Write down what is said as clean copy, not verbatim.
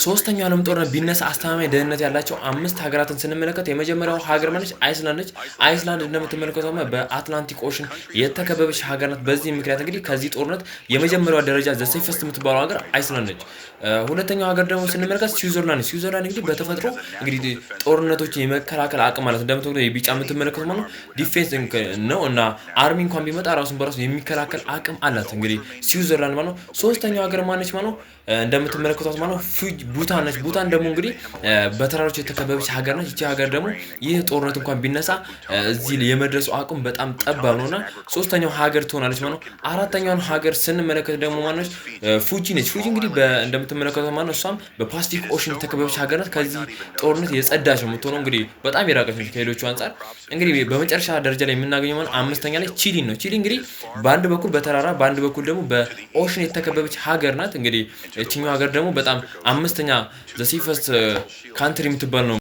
ሶስተኛው ዓለም ጦርነት ቢነሳ አስተማማኝ ደህንነት ያላቸው አምስት ሀገራትን ስንመለከት የመጀመሪያው ሀገር ማለች አይስላንድ ነች። አይስላንድ እንደምትመለከተው በአትላንቲክ ኦሽን የተከበበች ሀገር ናት። በዚህ ምክንያት እንግዲህ ከዚህ ጦርነት የመጀመሪያው ደረጃ ዘ ሴፈስት የምትባለው ሀገር አይስላንድ ነች። ሁለተኛው ሀገር ደግሞ ስንመለከት ስዊዘርላንድ። ስዊዘርላንድ እንግዲህ በተፈጥሮ እንግዲህ ጦርነቶችን የመከላከል አቅም ማለት እንደምትመለከተው የቢጫ የምትመለከተው ማለት ነው ዲፌንስ ነው እና አርሚ እንኳን ቢመጣ ራሱን በራሱ የሚከላከል አቅም አላት እንግዲህ ስዊዘርላንድ ማለት ነው። ሶስተኛው ሀገር ማነች ማለት ነው እንደምትመለከቷት ማለት ነው ቡታን ነች። ቡታን ደግሞ እንግዲህ በተራሮች የተከበበች ሀገር ነች። እቺ ሀገር ደግሞ ይህ ጦርነት እንኳን ቢነሳ እዚህ የመድረሱ አቅም በጣም ጠባብ ነውና ሶስተኛው ሀገር ትሆናለች ማለት ነው። አራተኛውን ሀገር ስንመለከት ደግሞ ማለት ፉጂ ነች። ፉጂ እንግዲህ እንደምትመለከቱት ማለት ነው እሷም በፓሲፊክ ኦሽን የተከበበች ሀገር ናት። ከዚህ ጦርነት የጸዳች ነው የምትሆነው እንግዲህ በጣም የራቀች ነች ከሌሎቹ አንፃር። እንግዲህ በመጨረሻ ደረጃ ላይ የምናገኘው ማለት አምስተኛ ላይ ቺሊ ነው። ቺሊ እንግዲህ በአንድ በኩል በተራራ በአንድ በኩል ደግሞ በኦሽን የተከበበች ሀገር ናት። እንግዲህ እቺኛው ሀገር ደግሞ በጣም አምስተኛ ዘ ሴፈስት ካንትሪ የምትባል ነው።